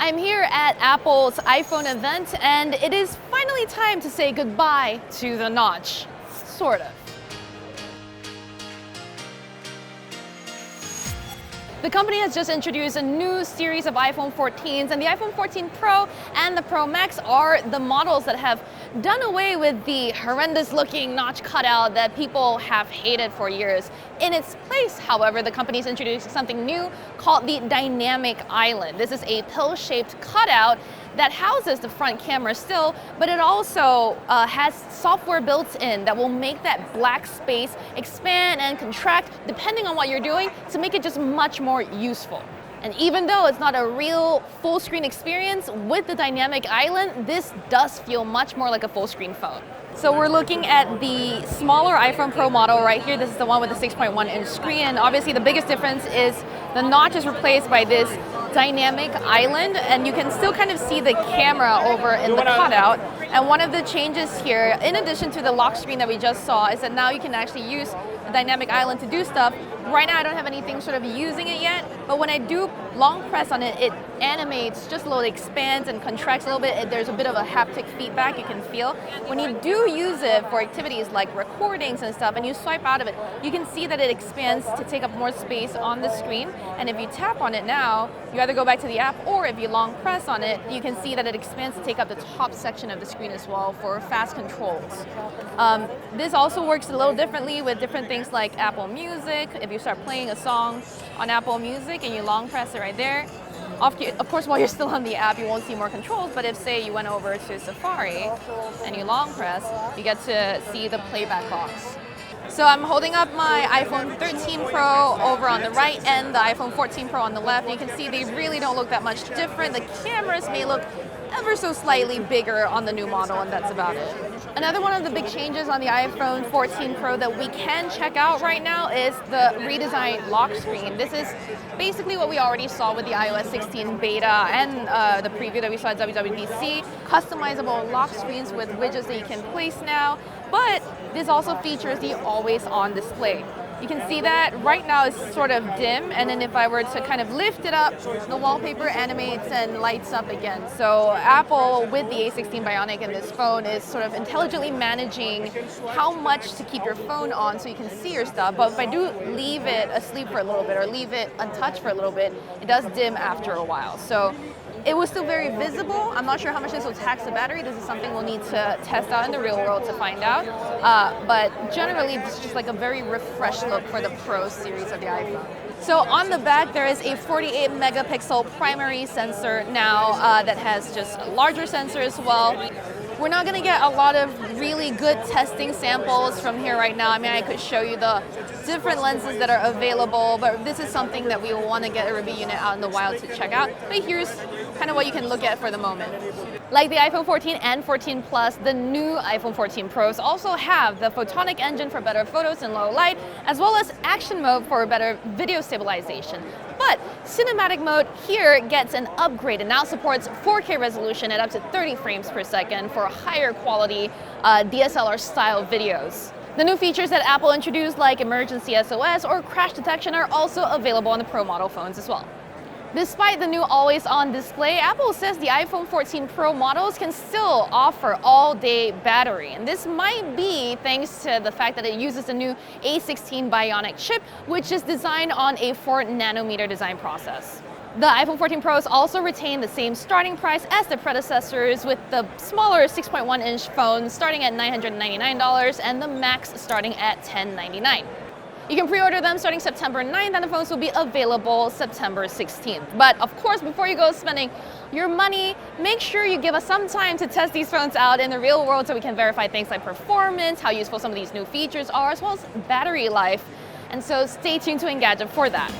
I'm here at Apple's iPhone event, and it is finally time to say goodbye to the notch. Sort of. The company has just introduced a new series of iPhone 14s, and the iPhone 14 Pro and the Pro Max are the models that have done away with the horrendous looking notch cutout that people have hated for years. In its place, however, the company's introduced something new called the Dynamic Island. This is a pill-shaped cutout that houses the front camera still, but it also has software built in that will make that black space expand and contract depending on what you're doing to make it just much more useful. And even though it's not a real full screen experience, with the Dynamic Island, this does feel much more like a full screen phone. So we're looking at the smaller iPhone Pro model right here. This is the one with the 6.1-inch screen. And obviously the biggest difference is the notch is replaced by this Dynamic Island, and you can still kind of see the camera over in the cutout. And one of the changes here, in addition to the lock screen that we just saw, is that now you can actually use the Dynamic Island to do stuff. Right now I don't have anything sort of using it yet, but when I do long press on it, it animates just a little, it expands and contracts a little bit. There's a bit of a haptic feedback you can feel. When you do use it for activities like recordings and stuff, and you swipe out of it, you can see that it expands to take up more space on the screen. And if you tap on it now, you either go back to the app, or if you long press on it, you can see that it expands to take up the top section of the screen as well for fast controls. This also works a little differently with different things like Apple Music. If you start playing a song on Apple Music and you long press it right there, of course, while you're still on the app, you won't see more controls, but if, say, you went over to Safari and you long press, you get to see the playback box. So I'm holding up my iPhone 13 Pro over on the right and the iPhone 14 Pro on the left. And you can see they really don't look that much different. The cameras may look ever so slightly bigger on the new model, and that's about it. Another one of the big changes on the iPhone 14 Pro that we can check out right now is the redesigned lock screen. This is basically what we already saw with the iOS 16 beta and the preview that we saw at WWDC. Customizable lock screens with widgets that you can place now, but this also features the always-on display. You can see that right now it's sort of dim, and then if I were to kind of lift it up, the wallpaper animates and lights up again. So Apple, with the A16 Bionic in this phone, is sort of intelligently managing how much to keep your phone on so you can see your stuff. But if I do leave it asleep for a little bit or leave it untouched for a little bit, it does dim after a while. So it was still very visible. I'm not sure how much this will tax the battery. This is something we'll need to test out in the real world to find out. But generally, it's just like a very refreshed look for the Pro series of the iPhone. So on the back, there is a 48 megapixel primary sensor now that has just a larger sensor as well. We're not going to get a lot of really good testing samples from here right now. I mean, I could show you the different lenses that are available, but this is something that we will want to get a review unit out in the wild to check out. But here's kind of what you can look at for the moment. Like the iPhone 14 and 14 Plus, the new iPhone 14 Pros also have the photonic engine for better photos in low light, as well as action mode for better video stabilization. But cinematic mode here gets an upgrade and now supports 4K resolution at up to 30 frames per second for higher quality DSLR style videos. The new features that Apple introduced, like emergency SOS or crash detection, are also available on the Pro model phones as well. Despite the new always-on display, Apple says the iPhone 14 Pro models can still offer all-day battery. And this might be thanks to the fact that it uses the new A16 Bionic chip, which is designed on a 4-nanometer design process. The iPhone 14 Pros also retain the same starting price as the predecessors, with the smaller 6.1-inch phone starting at $999 and the Max starting at $1,099. You can pre-order them starting September 9th, and the phones will be available September 16th. But of course, before you go spending your money, make sure you give us some time to test these phones out in the real world so we can verify things like performance, how useful some of these new features are, as well as battery life. And so stay tuned to Engadget for that.